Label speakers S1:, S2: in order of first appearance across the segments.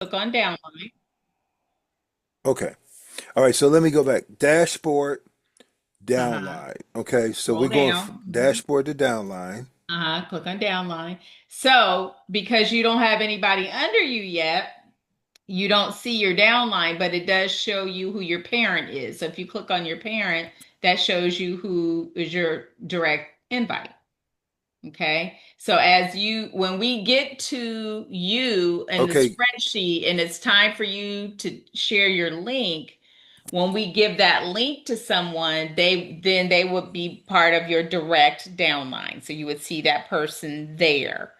S1: Click on downline.
S2: Okay. All right. So let me go back. Dashboard,
S1: Uh-huh.
S2: downline. Okay. So
S1: Scroll
S2: we're going
S1: down.
S2: from dashboard to downline.
S1: Uh-huh. Click on downline. So because you don't have anybody under you yet, you don't see your downline, but it does show you who your parent is. So if you click on your parent, that shows you who is your direct invite. Okay. So when we get to you in the
S2: Okay.
S1: spreadsheet and it's time for you to share your link, when we give that link to someone, they would be part of your direct downline. So you would see that person there.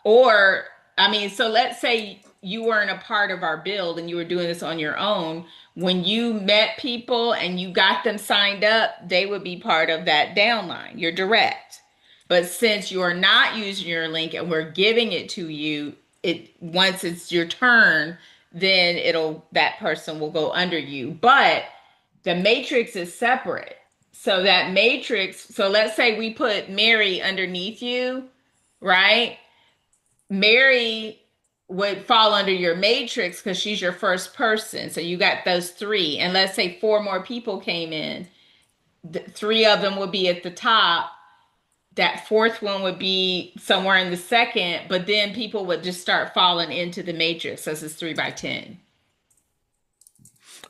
S1: Or, I mean, so let's say you weren't a part of our build and you were doing this on your own. When you met people and you got them signed up, they would be part of that downline, your direct. But since you're not using your link and we're giving it to you, it once it's your turn, then that person will go under you. But the matrix is separate. So that matrix, so let's say we put Mary underneath you, right? Mary would fall under your matrix because she's your first person. So you got those three. And let's say four more people came in, three of them would be at the top. That fourth one would be somewhere in the second, but then people would just start falling into the matrix as it's 3 by 10.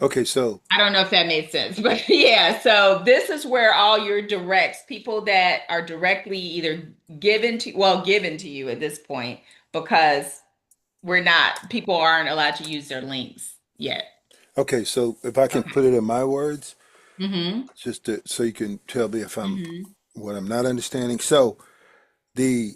S2: Okay. So,
S1: I don't know if that made sense, but yeah. So this is where all your directs, people that are directly either given to you at this point, because people aren't allowed to use their links yet.
S2: okay. So if I can
S1: Okay.
S2: put it in my words,
S1: Mm-hmm.
S2: so you can tell me if I'm
S1: Mm-hmm.
S2: what I'm not understanding. So the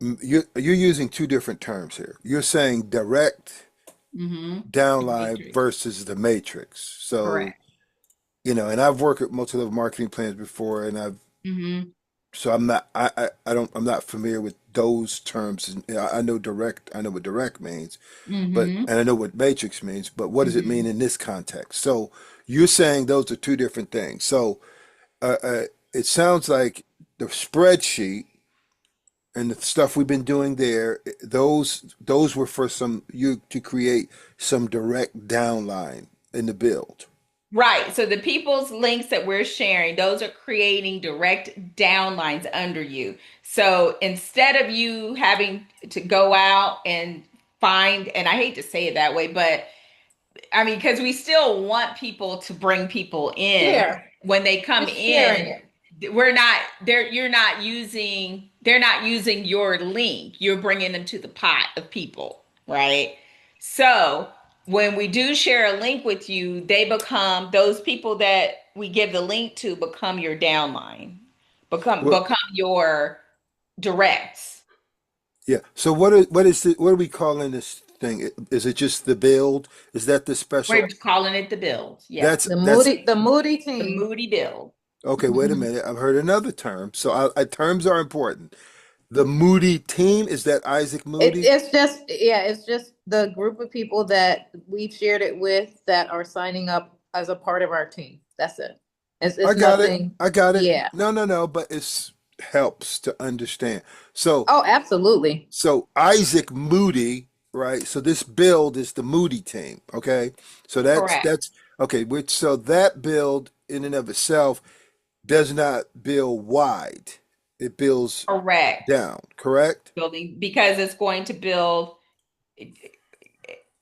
S2: you're using two different terms here. You're saying direct
S1: Mm-hmm.
S2: downline
S1: Matrix.
S2: versus the matrix. So,
S1: Correct.
S2: and I've worked with multi-level marketing plans before, and
S1: Mm-hmm.
S2: so I'm not, I'm not familiar with those terms. And I know direct, I know what direct means,
S1: Mm-hmm.
S2: and I know what matrix means, but what does it mean
S1: Mm-hmm.
S2: in this context? So you're saying those are two different things. So, it sounds like the spreadsheet and the stuff we've been doing there, those were for some you to create some direct downline in the build.
S1: Right. So the people's links that we're sharing, those are creating direct downlines under you. So instead of you having to go out and find, and I hate to say it that way, but I mean, because we still want people to bring people in
S3: Share.
S1: when they come
S3: Just sharing
S1: in.
S3: it.
S1: We're not there. They're not using your link. You're bringing them to the pot of people, right? So when we do share a link with you, they become those people that we give the link to become your downline,
S2: Well,
S1: become your directs.
S2: yeah. So what are we calling this thing? Is it just the build? Is that the
S1: We're
S2: special?
S1: calling it the build. Yeah,
S2: That's
S3: The Moody
S1: the
S3: team.
S1: moody build.
S2: okay. Wait a minute. I've heard another term. So terms are important. The Moody team, is that Isaac Moody?
S3: It's just yeah, it's just the group of people that we've shared it with that are signing up as a part of our team. That's it.
S2: I
S3: It's
S2: got it.
S3: nothing.
S2: I got it.
S3: Yeah.
S2: No, no, no. But it's helps to understand. So
S3: Oh, absolutely.
S2: Isaac Moody, right? So this build is the Moody team, okay? So
S1: Correct.
S2: that's okay. Which so that build in and of itself does not build wide; it builds
S1: Correct.
S2: down. Correct?
S1: Building because it's going to build.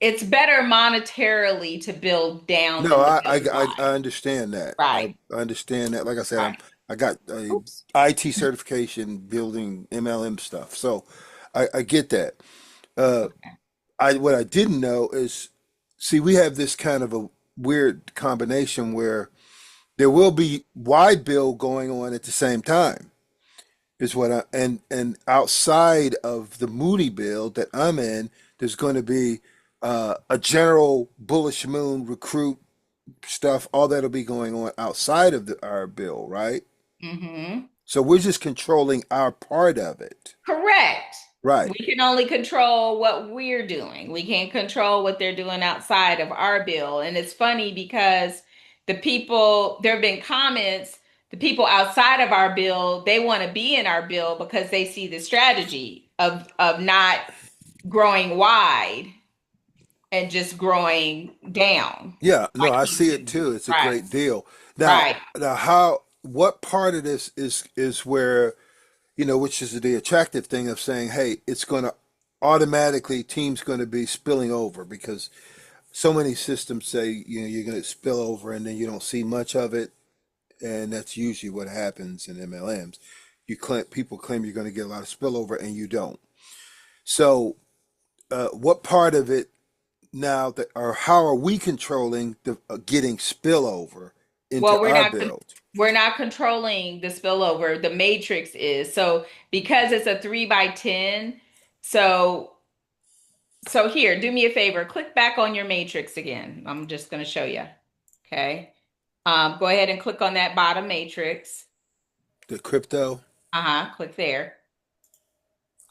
S1: It's better monetarily to build down
S2: No,
S1: than to build
S2: I
S1: wide.
S2: understand that.
S1: Right.
S2: I understand that. Like I said,
S1: Right.
S2: I got a
S3: Oops.
S2: IT certification building MLM stuff, so I get that. Uh,
S1: Okay.
S2: I what I didn't know is, see, we have this kind of a weird combination where there will be wide build going on at the same time. Is what I and outside of the Moody build that I'm in, there's going to be a general bullish moon recruit stuff. All that'll be going on outside of our bill, right?
S1: Mm-hmm.
S2: So we're just controlling our part of it,
S1: Correct.
S2: right?
S1: We can only control what we're doing. We can't control what they're doing outside of our bill. And it's funny because there have been comments, the people outside of our bill, they want to be in our bill because they see the strategy of not growing wide and just growing down
S2: Yeah, no,
S1: like
S2: I
S1: he's
S2: see it
S1: doing.
S2: too. It's a
S1: Right,
S2: great deal. Now,
S1: right.
S2: what part of this is where, which is the attractive thing of saying, hey, it's going to automatically team's going to be spilling over because so many systems say, you're going to spill over and then you don't see much of it, and that's usually what happens in MLMs. People claim you're going to get a lot of spillover and you don't. So, what part of it now that, or how are we controlling the getting spillover into
S1: Well,
S2: our build?
S1: we're not controlling the spillover. The matrix is. So because it's a 3 by 10, so here, do me a favor, click back on your matrix again. I'm just going to show you. Okay. Go ahead and click on that bottom matrix.
S2: The crypto?
S1: Uh-huh. Click there.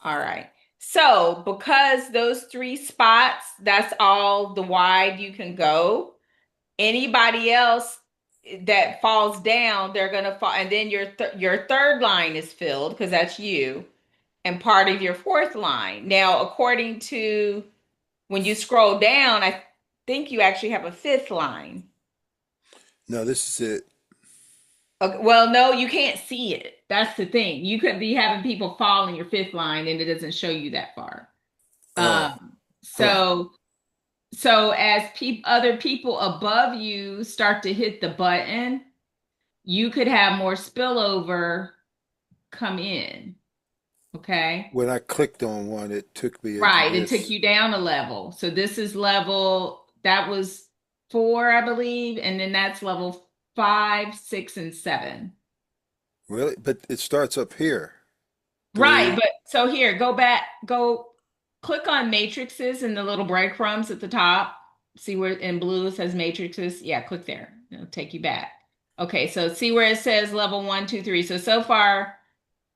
S1: All right. So because those three spots, that's all the wide you can go. Anybody else that falls down, they're gonna fall, and then your third line is filled because that's you, and part of your fourth line. Now, according to when you scroll down, I think you actually have a fifth line.
S2: No, this is it.
S1: Okay, well, no, you can't see it. That's the thing. You could be having people fall in your fifth line, and it doesn't show you that far.
S2: Oh,
S1: Um,
S2: huh.
S1: so as other people above you start to hit the button, you could have more spillover come in. Okay.
S2: When I clicked on one, it took me into
S1: Right. It took
S2: this.
S1: you down a level. So this is level, that was 4, I believe. And then that's level 5, 6, and 7.
S2: Really? But it starts up here.
S1: Right.
S2: Three.
S1: But so here, go back, go click on matrices and the little breadcrumbs at the top. See where in blue it says matrices? Yeah, click there. It'll take you back. Okay. So see where it says level 1, 2, 3. So far,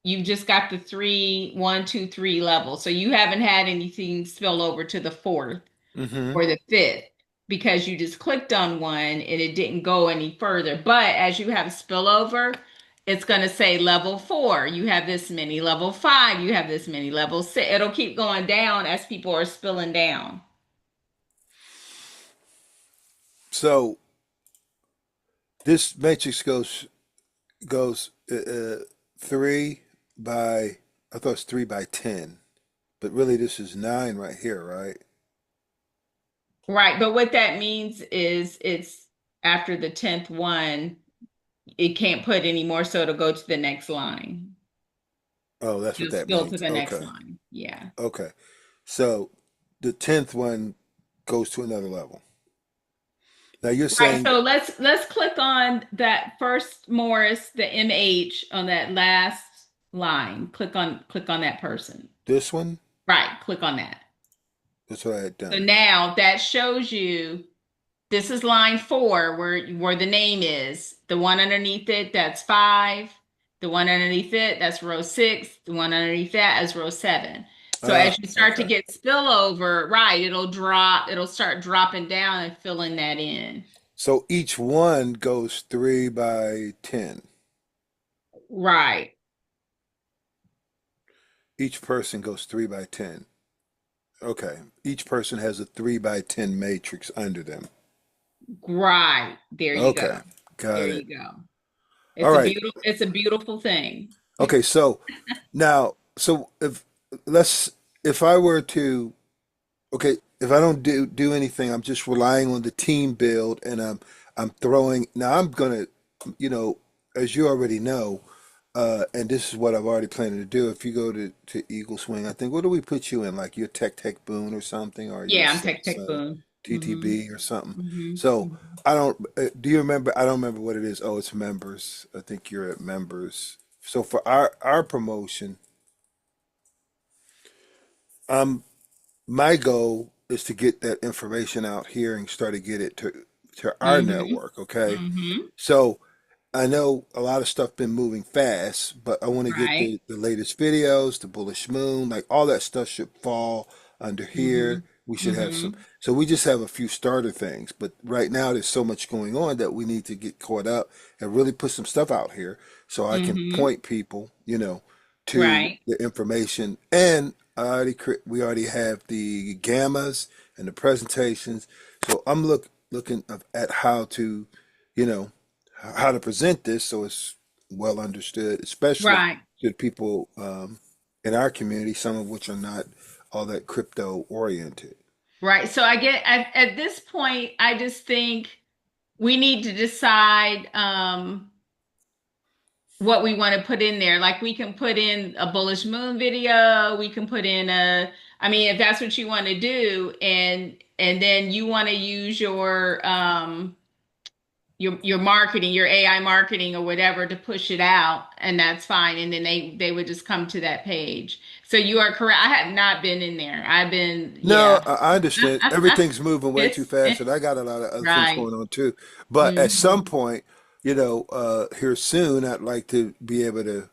S1: you've just got the 3, 1, 2, 3 level. So you haven't had anything spill over to the fourth
S2: Mm-hmm.
S1: or the fifth because you just clicked on one and it didn't go any further. But as you have spillover, it's going to say level 4, you have this many, level 5, you have this many, level 6. It'll keep going down as people are spilling down.
S2: So this matrix goes 3 by. I thought it's 3 by 10, but really this is 9 right here, right?
S1: Right. But what that means is it's after the 10th one, it can't put any more, so it'll go to the next line.
S2: Oh, that's what
S1: Just
S2: that
S1: spill to
S2: means.
S1: the next
S2: Okay.
S1: line. Yeah.
S2: Okay. So the 10th one goes to another level. Now you're
S1: Right.
S2: saying
S1: So let's click on that first Morris, the MH on that last line. Click on that person.
S2: this one?
S1: Right. Click on that.
S2: That's what I had
S1: So
S2: done.
S1: now that shows you this is line 4 where the name is. The one underneath it, that's 5. The one underneath it, that's row 6. The one underneath that is row 7. So
S2: Ah,
S1: as you start to
S2: okay.
S1: get spillover, right, it'll start dropping down and filling that in.
S2: So each one goes 3 by 10.
S1: Right.
S2: Each person goes 3 by 10. Okay. Each person has a 3 by 10 matrix under them.
S1: Right. There you go.
S2: Okay.
S1: There
S2: Got it.
S1: you go.
S2: All right.
S1: It's a beautiful thing.
S2: Okay. So now, so let's, if I were to, okay, if I don't do anything, I'm just relying on the team build, and I'm throwing. Now I'm gonna, you know, as you already know, and this is what I've already planned to do. If you go to Eagle Swing, I think, what do we put you in? Like you're Tech Boone or something, or you're
S1: Yeah, I'm Tech Boom. Hmm.
S2: TTB or something.
S1: Hmm.
S2: So I don't. Do you remember? I don't remember what it is. Oh, it's members. I think you're at members. So for our promotion, um, my goal is to get that information out here and start to get it to our
S1: Hmm.
S2: network. Okay,
S1: Hmm.
S2: so I know a lot of stuff been moving fast, but I want to get
S1: Right.
S2: the latest videos, the Bullish Moon, like all that stuff should fall under here.
S1: Hmm.
S2: We should have some.
S1: Hmm.
S2: So we just have a few starter things, but right now there's so much going on that we need to get caught up and really put some stuff out here so I can
S1: Hmm.
S2: point people, to
S1: Right.
S2: the information. And we already have the gammas and the presentations. So I'm looking at how to, you know, how to present this so it's well understood, especially
S1: Right.
S2: to the people in our community, some of which are not all that crypto oriented.
S1: Right. So I get at this point, I just think we need to decide what we want to put in there. Like we can put in a bullish moon video, we can put in I mean, if that's what you want to do, and then you want to use your marketing, your AI marketing or whatever to push it out, and that's fine. And then they would just come to that page. So you are correct. I have not been in there. I've been,
S2: No,
S1: yeah.
S2: I understand. Everything's moving way too fast, and
S1: It's
S2: I got a lot of other things
S1: right.
S2: going on too. But at some
S1: Hmm.
S2: point, here soon, I'd like to be able to,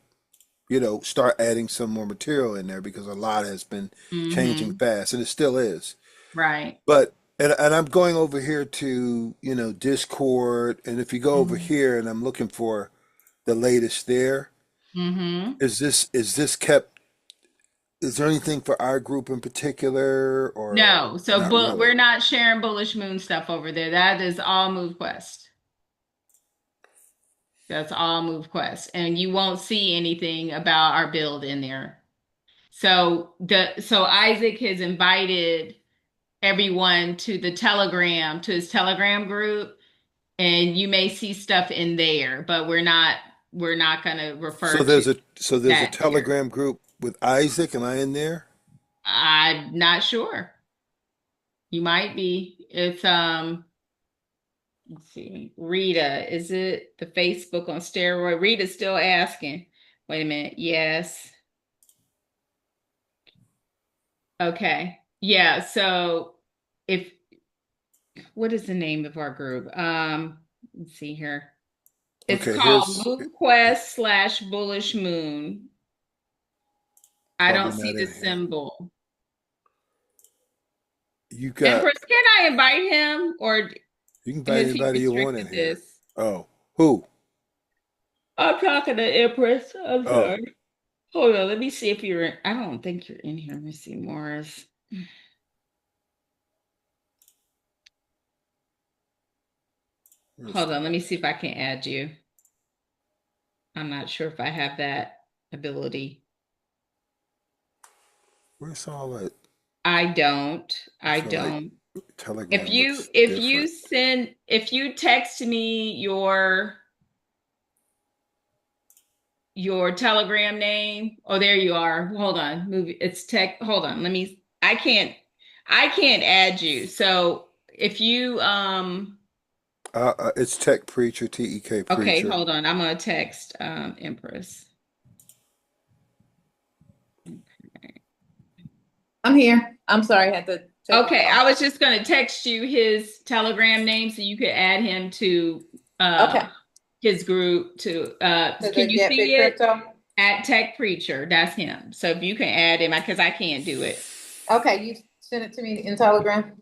S2: start adding some more material in there because a lot has been changing
S1: Hmm.
S2: fast, and it still is.
S1: Right.
S2: But and I'm going over here to, Discord, and if you go over
S1: Hmm.
S2: here and I'm looking for the latest there,
S1: Hmm.
S2: is this kept? Is there anything for our group in particular, or
S1: No, so
S2: not
S1: but
S2: really?
S1: we're not sharing Bullish Moon stuff over there. That is all MoveQuest. That's all MoveQuest. And you won't see anything about our build in there. So Isaac has invited everyone to his Telegram group, and you may see stuff in there, but we're not gonna refer
S2: So
S1: to
S2: there's a
S1: that here.
S2: Telegram group with Isaac. Am I in there?
S1: I'm not sure. You might be. It's let's see. Rita, is it the Facebook on steroid? Rita's still asking. Wait a minute. Yes. Okay. Yeah. So if what is the name of our group? Let's see here. It's
S2: Okay,
S1: called
S2: here's
S1: MoonQuest/Bullish Moon. I
S2: probably
S1: don't see
S2: not
S1: the
S2: in here.
S1: symbol.
S2: You got
S1: Empress, can I invite him or
S2: you can invite
S1: has he
S2: anybody you want in
S1: restricted
S2: here.
S1: this?
S2: Oh, who?
S1: I'm talking to Empress. I'm
S2: Oh,
S1: sorry. Hold on, let me see if you're in. I don't think you're in here. Let me see, Morris.
S2: where's
S1: Hold
S2: the
S1: on, let me see if I can add you. I'm not sure if I have that ability.
S2: where's all that?
S1: I don't.
S2: I
S1: I
S2: feel like
S1: don't. If
S2: Telegram
S1: you
S2: looks
S1: if you
S2: different.
S1: send if you text me your Telegram name. Oh, there you are. Hold on. Move it's tech. Hold on. I can't add you. So if you
S2: It's Tech Preacher, TEK
S1: okay,
S2: Preacher.
S1: hold on. I'm gonna text Empress.
S3: I'm here. I'm sorry, I had to take a
S1: Okay, I
S3: call.
S1: was just gonna text you his Telegram name so you could add him to
S3: Okay.
S1: his group to
S3: To
S1: can
S3: the
S1: you
S3: Get
S1: see
S3: Big
S1: it?
S3: Crypto.
S1: At Tech Preacher, that's him. So if you can add him, because I can't do it.
S3: Okay, you sent it to me in Telegram.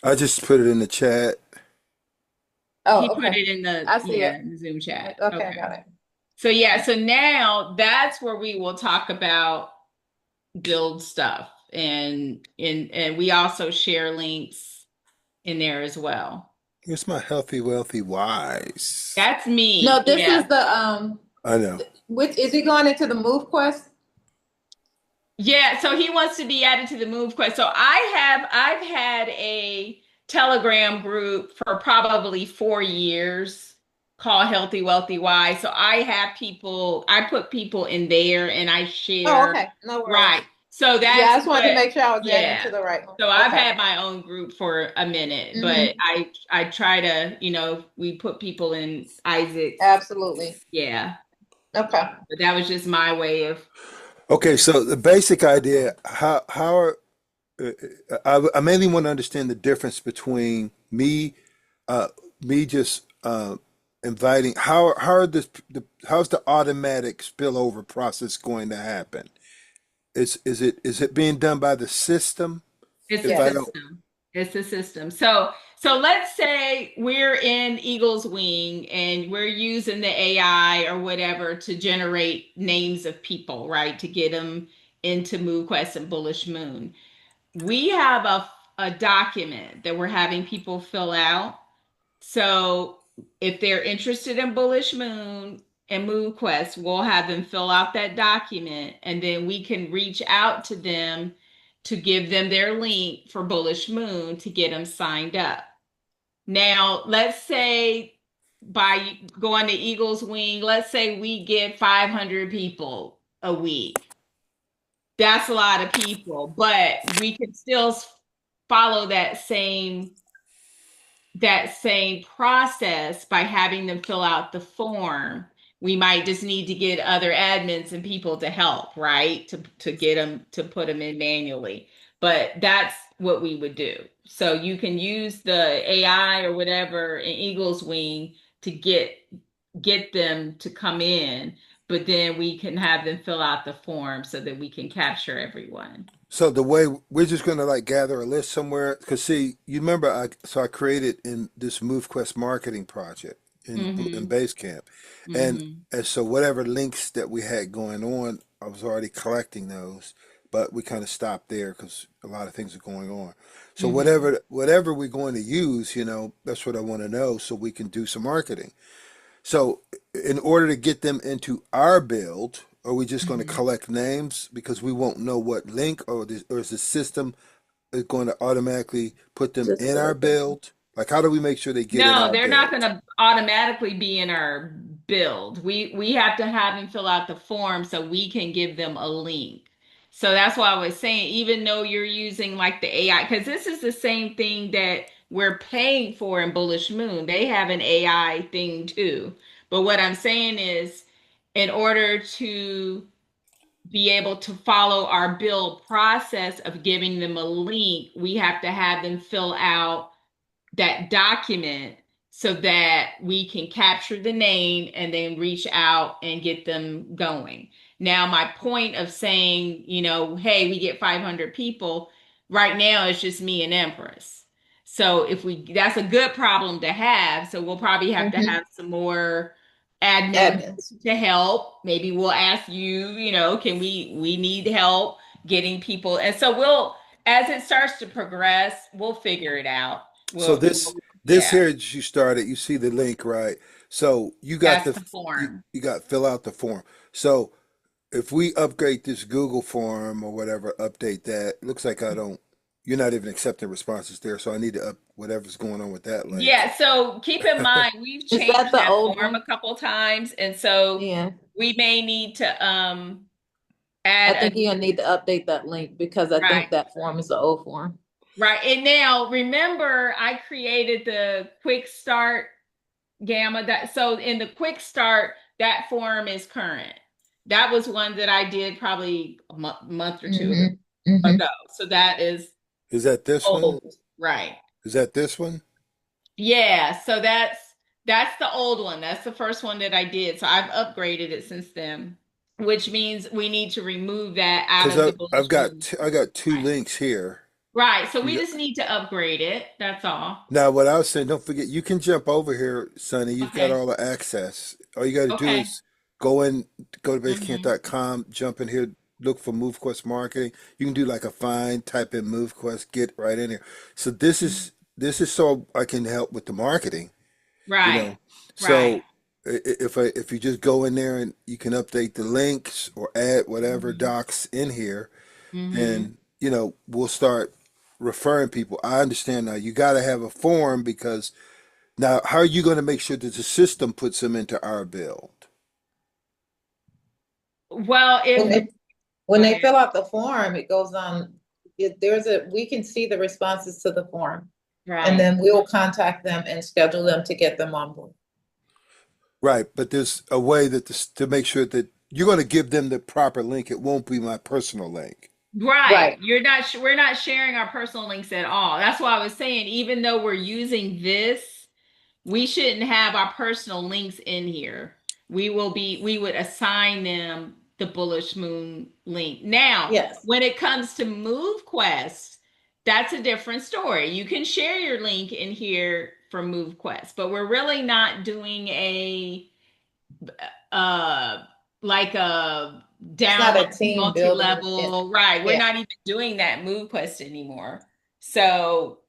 S2: I just put it in the chat.
S1: He
S3: Oh,
S1: put
S3: okay.
S1: it in the
S3: I see
S1: yeah,
S3: it.
S1: in the Zoom chat.
S3: Okay, I
S1: Okay.
S3: got it.
S1: So yeah, so now that's where we will talk about build stuff and we also share links in there as well.
S2: Here's my healthy, wealthy, wise.
S1: That's me.
S3: No, this
S1: Yeah.
S3: is the
S2: I know.
S3: which is he going into the Move Quest?
S1: Yeah, so he wants to be added to the Move Quest. So I've had a Telegram group for probably 4 years called Healthy Wealthy Wise. So I put people in there and I
S3: Oh,
S1: share,
S3: okay. No
S1: right.
S3: worries.
S1: So
S3: Yeah, I
S1: that's
S3: just wanted to
S1: what,
S3: make sure I was adding
S1: yeah.
S3: to the right one.
S1: So I've
S3: Okay.
S1: had my own group for a minute, but
S3: Mm-hmm.
S1: I try to, we put people in Isaac's,
S3: Absolutely.
S1: yeah.
S3: Okay.
S1: But that was just my way of
S2: Okay,
S1: sharing.
S2: so the basic idea, how are I mainly want to understand the difference between uh, me just inviting. How are how's the automatic spillover process going to happen? Is it being done by the system?
S1: It's a
S2: If I
S3: Yes.
S2: don't,
S1: system. It's a system. So So let's say we're in Eagle's Wing and we're using the AI or whatever to generate names of people, right? To get them into MoonQuest and Bullish Moon. We have a document that we're having people fill out. So if they're interested in Bullish Moon and Moon Quest, we'll have them fill out that document and then we can reach out to them to give them their link for Bullish Moon to get them signed up. Now, let's say by going to Eagle's Wing, let's say we get 500 people a week. That's a lot of people, but we can still follow that same process by having them fill out the form. We might just need to get other admins and people to help, right? To get them to put them in manually. But that's what we would do. So you can use the AI or whatever in Eagle's Wing to get them to come in, but then we can have them fill out the form so that we can capture everyone.
S2: So the way we're just going to like gather a list somewhere, because see, you remember I created in this MoveQuest marketing project in
S1: Mm-hmm.
S2: Basecamp, and
S1: Mm-hmm.
S2: and so whatever links that we had going on, I was already collecting those, but we kind of stopped there because a lot of things are going on. So
S1: Mm-hmm.
S2: whatever we're going to use, that's what I want to know so we can do some marketing. So, in order to get them into our build, are we just going to
S1: Mm-hmm.
S2: collect names because we won't know what link, or is the system is going to automatically put them
S3: Just
S2: in
S3: put
S2: our
S3: it there.
S2: build? Like, how do we make sure they get in
S1: No,
S2: our
S1: they're not going
S2: build?
S1: to automatically be in our build. We have to have them fill out the form so we can give them a link. So that's why I was saying, even though you're using like the AI, because this is the same thing that we're paying for in Bullish Moon. They have an AI thing too. But what I'm saying is, in order to be able to follow our build process of giving them a link, we have to have them fill out that document so that we can capture the name and then reach out and get them going. Now, my point of saying, hey, we get 500 people right now is just me and Empress. So that's a good problem to have. So we'll probably have to
S3: Mm-hmm.
S1: have some more admins
S3: Admins.
S1: to help. Maybe we'll ask you, can we need help getting people. And so as it starts to progress, we'll figure it out.
S2: So this
S1: Yeah,
S2: here that you started, you see the link, right? So
S1: that's the form.
S2: you got fill out the form. So if we upgrade this Google form or whatever, update that. Looks like I don't. You're not even accepting responses there, so I need to up whatever's going on with that link.
S1: Yeah, so keep in mind we've
S3: Is that
S1: changed
S3: the
S1: that
S3: old
S1: form a
S3: one?
S1: couple times, and so
S3: Yeah.
S1: we may need to
S3: I
S1: add a
S3: think you're gonna need to update that link because I
S1: right,
S3: think that form is the old form.
S1: right. And now remember, I created the quick start gamma that so in the quick start that form is current. That was one that I did probably a month or two
S3: Mm-hmm. Mm-hmm.
S1: ago. So that is
S2: Is that this one?
S1: old, right?
S2: Is that this one?
S1: Yeah, so that's the old one. That's the first one that I did. So I've upgraded it since then, which means we need to remove that out
S2: Because
S1: of the
S2: I've
S1: bullish
S2: got
S1: moon.
S2: I got two
S1: Right.
S2: links here.
S1: Right. So we
S2: You
S1: just need to upgrade it. That's all.
S2: Now, what I was saying, don't forget, you can jump over here, Sonny. You've got
S1: Okay.
S2: all the access. All you got to do
S1: Okay.
S2: is go in, go to
S1: Hmm.
S2: basecamp.com, jump in here, look for MoveQuest marketing. You can do like a find, type in MoveQuest, get right in here. So this is so I can help with the marketing, you
S1: Right.
S2: know.
S1: Right.
S2: So if you just go in there and you can update the links or add whatever
S1: Hmm.
S2: docs in here,
S1: Hmm.
S2: and we'll start referring people. I understand now you got to have a form because now how are you going to make sure that the system puts them into our build?
S1: Well,
S3: When
S1: if
S3: they when
S1: go
S3: they
S1: ahead.
S3: fill out the form, it goes on. We can see the responses to the form, and
S1: Right.
S3: then we will contact them and schedule them to get them on board.
S2: Right, but there's a way that to make sure that you're going to give them the proper link. It won't be my personal link.
S1: Right.
S3: Right.
S1: We're not sharing our personal links at all. That's why I was saying, even though we're using this, we shouldn't have our personal links in here. We would assign them the Bullish Moon link. Now,
S3: Yes.
S1: when it comes to MoveQuest, that's a different story. You can share your link in here for MoveQuest, but we're really not doing a uh like a
S3: It's not
S1: downline
S3: a team building.
S1: multi-level, right? We're
S3: Yeah.
S1: not even doing that MoveQuest anymore. So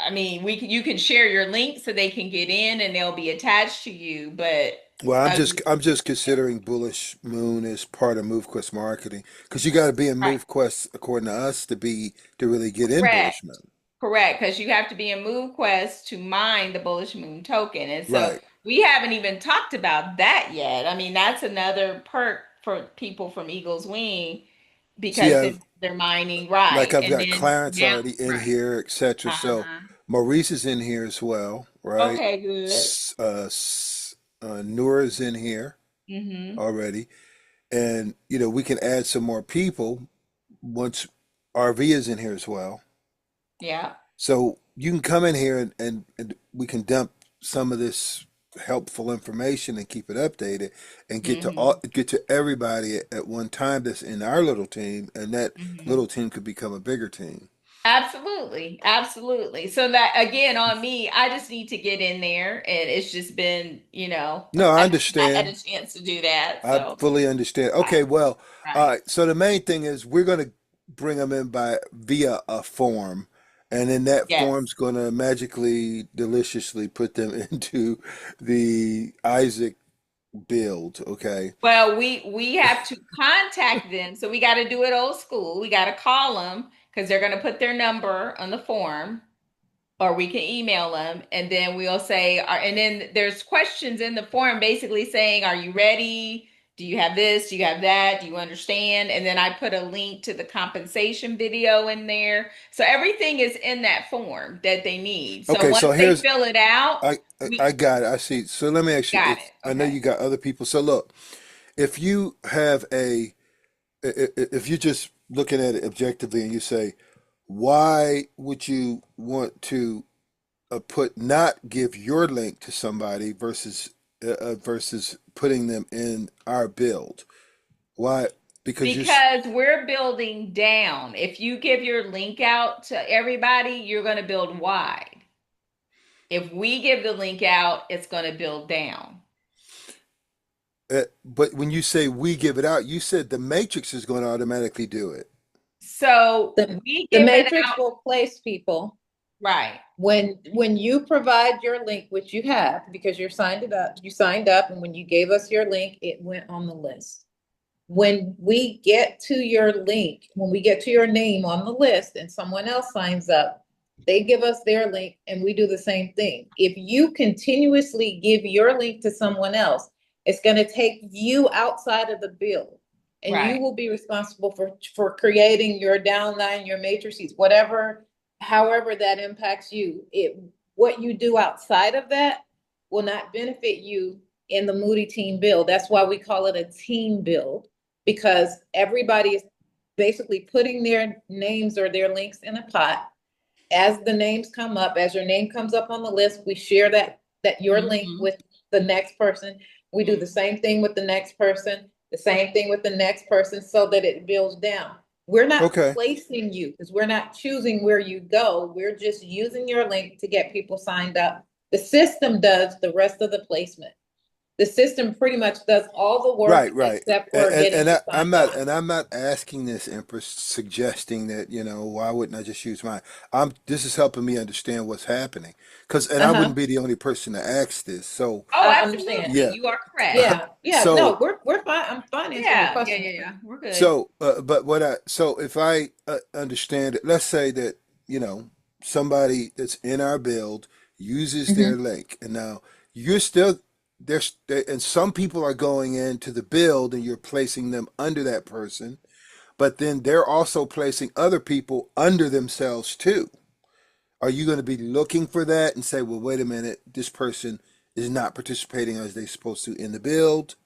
S1: I mean, you can share your link so they can get in and they'll be attached to you, but
S2: Well,
S1: uh,
S2: I'm just considering Bullish Moon as part of MoveQuest marketing because you got to be in
S1: right,
S2: MoveQuest according to us to really get in
S1: correct.
S2: Bullish Moon.
S1: Correct, because you have to be in MoveQuest to mine the Bullish Moon token. And so
S2: Right.
S1: we haven't even talked about that yet. I mean, that's another perk for people from Eagle's Wing
S2: See,
S1: because they're mining,
S2: like
S1: right.
S2: I've
S1: And
S2: got
S1: then
S2: Clarence
S1: now,
S2: already in
S1: right.
S2: here, etc. So
S1: Uh-huh.
S2: Maurice is in here as well, right?
S1: Okay, good.
S2: Noura's in here
S1: Mm-hmm.
S2: already, and we can add some more people once RV is in here as well.
S1: Yeah.
S2: So you can come in here and we can dump some of this helpful information and keep it updated and
S1: Mm-hmm.
S2: get to everybody at one time that's in our little team, and that
S1: Mm-hmm.
S2: little team could become a bigger team.
S1: Absolutely. Absolutely. So that again on me, I just need to get in there and it's just been,
S2: No, I
S1: I have not had
S2: understand.
S1: a chance to do that.
S2: I
S1: So,
S2: fully understand.
S1: right,
S2: Okay, well, all
S1: right.
S2: right. So the main thing is we're going to bring them in by via a form, and then that
S1: Yes.
S2: form's going to magically, deliciously put them into the Isaac build. Okay.
S1: Well, we have to contact them. So we got to do it old school. We got to call them because they're going to put their number on the form, or we can email them, and then we'll say, and then there's questions in the form basically saying, "Are you ready? Do you have this? Do you have that? Do you understand?" And then I put a link to the compensation video in there. So everything is in that form that they need. So
S2: Okay.
S1: once
S2: So
S1: they
S2: here's
S1: fill it out,
S2: I
S1: we
S2: got it. I see. So let me ask you.
S1: got
S2: If
S1: it.
S2: I know
S1: Okay.
S2: you got other people. So look, if you have if you're just looking at it objectively and you say, why would you want to put not give your link to somebody versus putting them in our build? Why? Because you're
S1: Because we're building down. If you give your link out to everybody, you're going to build wide. If we give the link out, it's going to build down.
S2: but when you say we give it out, you said the matrix is going to automatically do it.
S1: So
S3: The
S1: we
S3: the
S1: give it
S3: matrix
S1: out,
S3: will place people
S1: right?
S3: when you provide your link, which you have because you signed up, and when you gave us your link, it went on the list. When we get to your link, when we get to your name on the list and someone else signs up, they give us their link and we do the same thing. If you continuously give your link to someone else, it's going to take you outside of the bill, and you
S1: Right.
S3: will be responsible for creating your downline, your matrices, whatever, however that impacts you. What you do outside of that will not benefit you in the Moody team build. That's why we call it a team build, because everybody is basically putting their names or their links in a pot. As the names come up, as your name comes up on the list, we share that your link
S1: Hmm.
S3: with the next person. We do the same thing with the next person, the same thing with the next person, so that it builds down. We're not
S2: Okay.
S3: placing you because we're not choosing where you go. We're just using your link to get people signed up. The system does the rest of the placement. The system pretty much does all the work
S2: Right, right.
S3: except for getting you
S2: I'm
S3: signed
S2: not
S3: on.
S2: asking this, Empress, suggesting that, why wouldn't I just use mine? This is helping me understand what's happening. And I wouldn't
S3: Uh-huh.
S2: be the only person to ask this. So,
S1: Oh,
S3: I understand.
S1: absolutely.
S2: yeah.
S1: You are correct.
S3: Yeah, yeah, no,
S2: So,
S3: we're fine. I'm fine answering your question.
S1: We're good.
S2: so if I understand it, let's say that, somebody that's in our build uses their
S3: Hmm.
S2: link, and now you're still and some people are going into the build and you're placing them under that person, but then they're also placing other people under themselves too. Are you going to be looking for that and say, well, wait a minute, this person is not participating as they're supposed to in the build?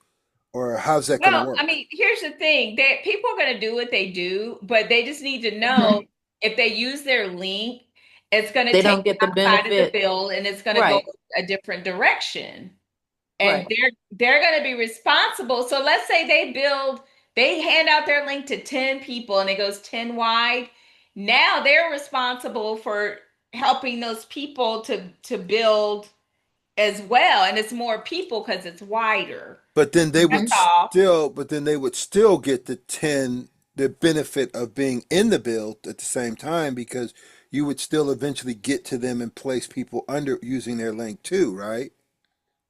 S2: Or how's that going to
S1: Well, I
S2: work?
S1: mean, here's the thing that people are going to do what they do, but they just need to know
S3: Hmm.
S1: if they use their link, it's going to
S3: They
S1: take
S3: don't
S1: them
S3: get the
S1: outside of the
S3: benefit.
S1: bill and it's going to go
S3: Right,
S1: a different direction. And
S3: right.
S1: they're going to be responsible. So let's say they hand out their link to 10 people and it goes 10 wide. Now they're responsible for helping those people to build as well, and it's more people because it's wider.
S2: But then they
S1: That's
S2: would
S3: Mhm.
S1: all.
S2: still get the benefit of being in the bill at the same time because you would still eventually get to them and place people under using their link too, right?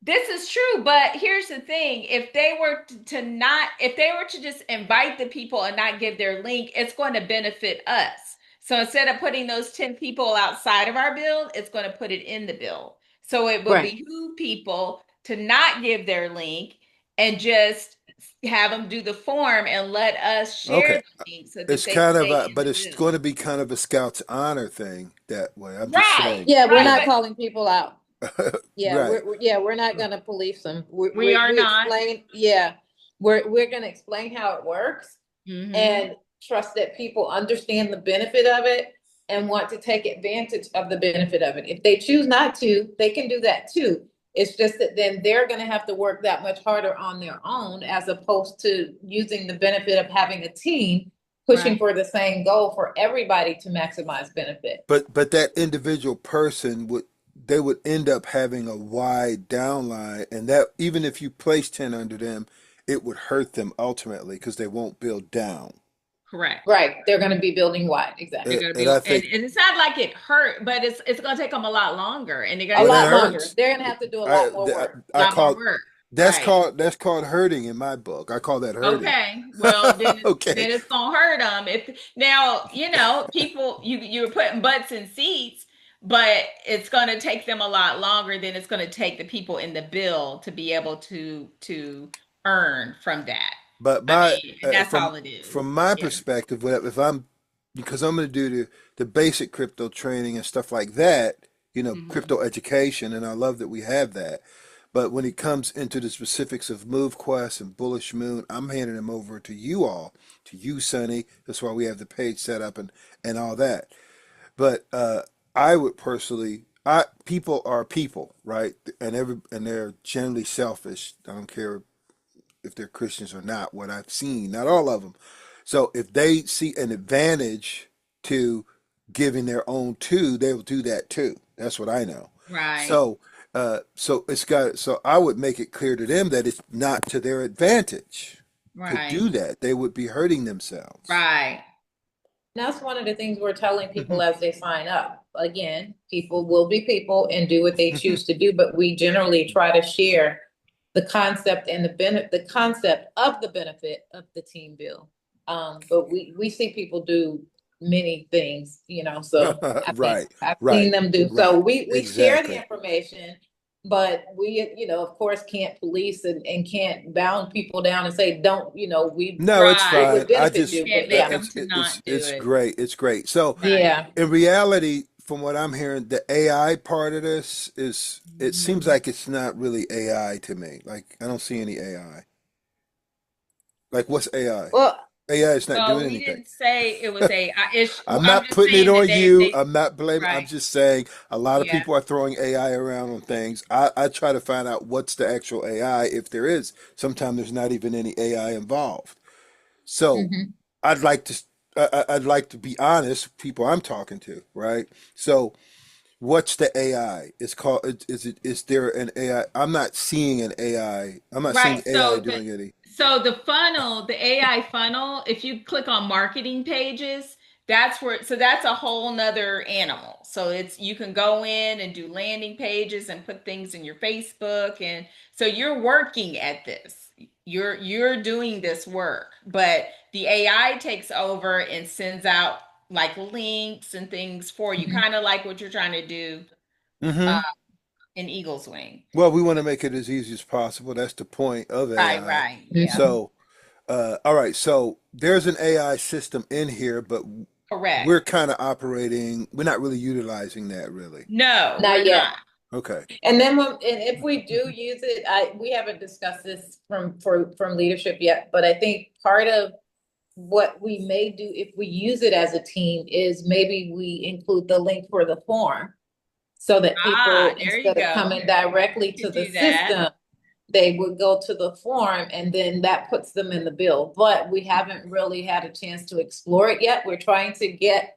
S1: This is true, but here's the thing. If they were to not, if they were to just invite the people and not give their link, it's going to benefit us. So instead of putting those 10 people outside of our bill, it's going to put it in the bill. So it will
S3: Right.
S1: behoove people to not give their link and just have them do the form and let us share
S2: Okay.
S1: the link so that
S2: It's
S1: they
S2: kind of
S1: stay
S2: a,
S1: in
S2: but
S1: the
S2: it's going
S1: bill.
S2: to be kind of a Scout's honor thing that way. I'm just
S1: Right,
S2: saying.
S3: Yeah, we're
S1: right.
S3: not
S2: Yeah.
S3: calling people out. Yeah,
S2: Right.
S3: we're not gonna police them.
S1: We are
S3: We
S1: not.
S3: explain, yeah, we're gonna explain how it works
S1: Hmm.
S3: and trust that people understand the benefit of it and want to take advantage of the benefit of it. If they choose not to, they can do that too. It's just that then they're gonna have to work that much harder on their own as opposed to using the benefit of having a team pushing
S1: Right.
S3: for the same goal for everybody to maximize benefit.
S2: But that individual person would they would end up having a wide downline, and that even if you place 10 under them, it would hurt them ultimately because they won't build down.
S1: Correct.
S3: Right, they're gonna be building wide,
S1: They're
S3: exactly.
S1: gonna be,
S2: And I
S1: and
S2: think
S1: it's not like it hurt, but it's gonna take them a lot longer, and they're gonna
S3: A
S2: when
S1: need
S2: it
S1: to
S3: lot
S1: do
S3: longer.
S2: hurts,
S3: They're gonna have to do a
S2: I
S3: lot more work.
S1: a
S2: I
S1: lot more
S2: call
S1: work. Right.
S2: that's called hurting in my book. I call that hurting.
S1: Okay. Well,
S2: Okay,
S1: then it's gonna hurt them. If now people you're putting butts in seats, but it's gonna take them a lot longer than it's gonna take the people in the bill to be able to earn from that.
S2: but
S1: I
S2: my
S1: mean, and that's all it is.
S2: from my
S1: Yeah.
S2: perspective, if I'm because I'm going to do the basic crypto training and stuff like that,
S1: Hmm.
S2: crypto education, and I love that we have that. But when it comes into the specifics of MoveQuest and Bullish Moon, I'm handing them over to you all, to you, Sonny. That's why we have the page set up and all that. But I would personally, I people are people, right? And they're generally selfish. I don't care if they're Christians or not. What I've seen, not all of them. So if they see an advantage to giving their own too, they'll do that too. That's what I know.
S1: Right.
S2: So, so I would make it clear to them that it's not to their advantage to
S1: Right.
S2: do that. They would be hurting themselves.
S1: Right.
S3: That's one of the things we're telling people as they sign up. Again, people will be people and do what they choose to do, but we generally try to share the concept and the concept of the benefit of the team bill. But we see people do many things, so
S2: Right,
S3: I've seen
S2: right,
S3: them do. So
S2: right.
S3: we share the
S2: Exactly.
S3: information, but we, of course, can't police and can't bound people down and say, don't,
S2: No, it's
S3: it
S1: Right.
S2: fine.
S3: would
S2: I
S3: benefit
S2: just
S3: you.
S1: Can't
S3: But
S1: make
S3: yeah,
S1: them to not do
S2: it's
S1: it.
S2: great. It's great. So
S1: Right.
S3: yeah.
S2: in reality, from what I'm hearing, the AI part of this is it seems
S1: Mhm.
S2: like it's not really AI to me. Like I don't see any AI. Like what's AI?
S3: Well,
S2: AI is not
S1: Well,
S2: doing
S1: we
S2: anything.
S1: didn't say it was a.
S2: I'm
S1: I'm
S2: not
S1: just
S2: putting it
S1: saying that
S2: on you.
S1: they
S2: I'm not blaming. I'm
S1: right.
S2: just saying a lot of
S1: Yeah.
S2: people are throwing AI around on things. I try to find out what's the actual AI if there is. Sometimes there's not even any AI involved. So
S3: mhm.
S2: I'd like to I'd like to be honest, people I'm talking to, right? So what's the AI? It's called is there an AI? I'm not seeing an AI. I'm not seeing
S1: Right.
S2: AI doing any.
S1: So the funnel, the AI funnel, if you click on marketing pages, that's where so that's a whole nother animal. So it's you can go in and do landing pages and put things in your Facebook, and so you're working at this. You're doing this work, but the AI takes over and sends out like links and things for you,
S3: Mhm.
S1: kind of like what you're trying to do uh,
S2: Hmm.
S1: in Eagle's Wing.
S2: Well, we want to make it as easy as possible. That's the point of
S1: Right,
S2: AI.
S1: right. Yeah.
S3: Mhm.
S2: So, all right. So there's an AI system in here, but we're
S1: Correct.
S2: kind of operating. We're not really utilizing that really.
S1: No, we're
S3: Not
S1: not.
S3: yet.
S2: Okay.
S3: And then and if we do use it, we haven't discussed this from leadership yet, but I think part of what we may do if we use it as a team is maybe we include the link for the form so that
S1: Ah,
S3: people,
S1: there you
S3: instead of
S1: go.
S3: coming directly
S1: You
S3: to
S1: could
S3: the
S1: do that.
S3: system, they would go to the form and then that puts them in the bill. But we haven't really had a chance to explore it yet. We're trying to get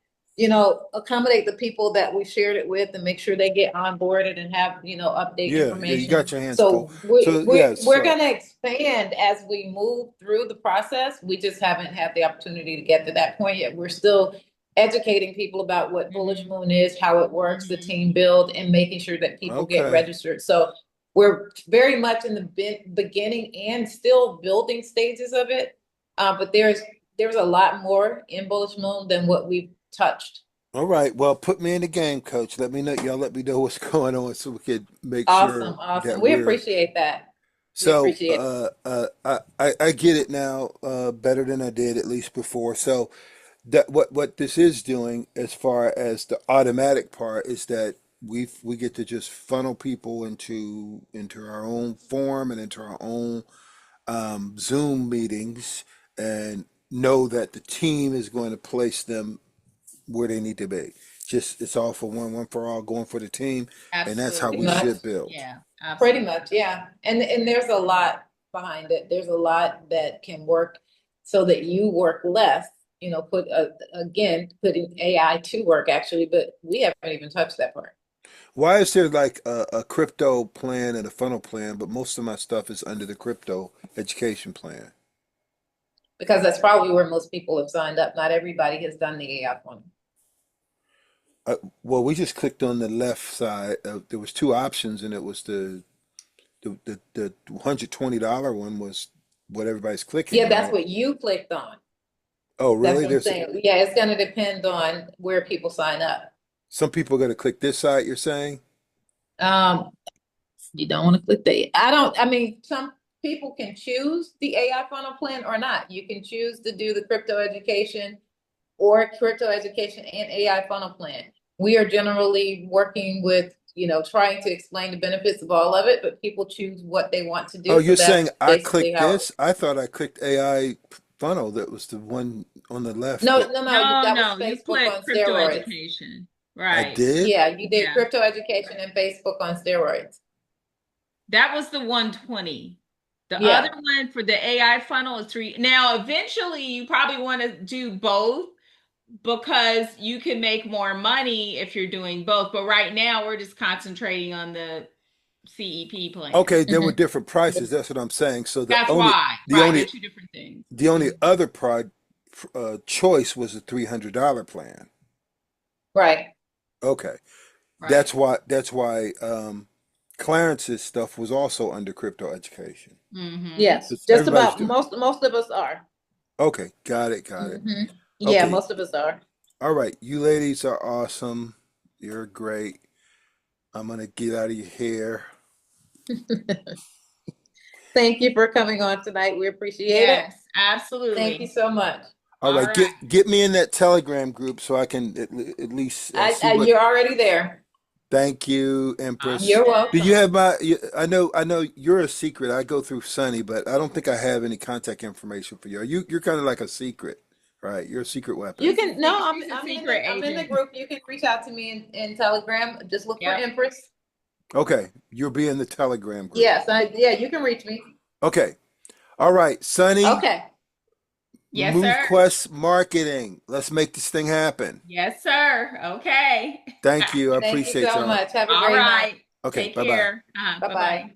S3: accommodate the people that we shared it with and make sure they get onboarded and have, update
S2: Yeah, yeah, you
S3: information.
S2: got your hands full.
S3: So we,
S2: So
S3: we're,
S2: yeah,
S3: we're
S2: so
S3: gonna expand as we move through the process. We just haven't had the opportunity to get to that point yet. We're still educating people about what Bullish
S1: Mhm.
S3: Moon is, how it works, the
S1: Mhm.
S3: team build, and making sure that people get
S2: okay.
S3: registered. So we're very much in the beginning and still building stages of it. But there's a lot more in Bullish Moon than what we've touched.
S2: All right. Well, put me in the game, coach. Let me know. Y'all let me know what's going on so we could make sure
S3: Awesome, awesome.
S2: that
S3: We
S2: we're
S3: appreciate that. We
S2: so
S3: appreciate it.
S2: I get it now better than I did at least before. So that what this is doing as far as the automatic part is that we get to just funnel people into our own form and into our own Zoom meetings and know that the team is going to place them where they need to be. Just it's all for one for all, going for the team, and that's how
S3: Pretty
S2: we
S1: Absolutely.
S3: much.
S2: should build.
S1: Yeah,
S3: Pretty
S1: absolutely.
S3: much, yeah. And there's a lot behind it. There's a lot that can work so that you work less, again, putting AI to work actually, but we haven't even touched that part
S2: Why is there like a crypto plan and a funnel plan, but most of my stuff is under the crypto education plan?
S3: because that's probably where most people have signed up. Not everybody has done the AI one.
S2: Well, we just clicked on the left side. There was two options, and it was the $120 one was what everybody's clicking,
S3: Yeah, that's
S2: right?
S3: what you clicked on.
S2: Oh,
S3: That's
S2: really?
S3: what I'm
S2: There's
S3: saying. Yeah, it's gonna depend on where people sign up.
S2: some people are going to click this side, you're saying?
S3: Um, You don't want to click the, I mean, some people can choose the AI funnel plan or not. You can choose to do the crypto education or crypto education and AI funnel plan. We are generally working with, trying to explain the benefits of all of it, but people choose what they want to
S2: Oh,
S3: do. So
S2: you're saying
S3: that's
S2: I
S3: basically
S2: clicked
S3: how.
S2: this? I thought I clicked AI funnel. That was the one on the left
S3: No,
S2: that
S3: no, no,
S1: No,
S3: that was
S1: no, you
S3: Facebook
S1: put
S3: on
S1: crypto
S3: steroids.
S1: education.
S2: I
S1: Right.
S2: did.
S3: Yeah, you did
S1: Yeah.
S3: crypto education and Facebook on steroids.
S1: That was the 120. The other
S3: Yeah.
S1: one for the AI funnel is three. Now, eventually, you probably want to do both because you can make more money if you're doing both. But right now, we're just concentrating on the CEP plan.
S2: Okay, there were
S3: Mhm.
S2: different prices. That's what I'm saying. So
S1: That's why,
S2: the
S1: right?
S2: only
S1: They're two different things.
S2: the only
S1: Mhm.
S2: other choice was a $300 plan.
S3: Right.
S2: Okay,
S1: Right.
S2: that's why Clarence's stuff was also under crypto education.
S1: Hmm.
S3: Yes,
S2: 'Cause
S3: just
S2: everybody's
S3: about
S2: doing.
S3: most of us are.
S2: Okay, got it, got it.
S3: Yeah,
S2: Okay,
S3: most of us are.
S2: all right. You ladies are awesome. You're great. I'm gonna get out of your hair.
S3: Thank you for coming on tonight. We appreciate it.
S1: Yes,
S3: Thank you
S1: absolutely.
S3: so much.
S2: All
S1: All
S2: right,
S1: right.
S2: get me in that Telegram group so I can at least see what.
S3: You're already there.
S2: Thank you, Empress.
S3: You're
S1: Awesome.
S2: Do you
S3: welcome.
S2: have I know you're a secret. I go through Sunny, but I don't think I have any contact information for you. You're kind of like a secret, right? You're a secret
S3: You
S2: weapon.
S3: can no,
S1: She's a secret
S3: I'm in the
S1: agent.
S3: group. You can reach out to me in Telegram. Just look for
S1: Yep.
S3: Empress.
S2: Okay, you'll be in the Telegram group.
S3: Yes, yeah, you can reach me.
S2: Okay. All right, Sunny,
S3: Okay.
S1: Yes, sir.
S2: MoveQuest Marketing. Let's make this thing happen.
S1: Yes, sir. Okay.
S2: Thank you. I
S3: Thank you
S2: appreciate
S3: so
S2: y'all.
S3: much. Have a
S1: All
S3: great night.
S1: right.
S2: Okay,
S1: Take
S2: bye bye.
S1: care.
S3: Bye
S1: Bye
S3: bye.
S1: bye.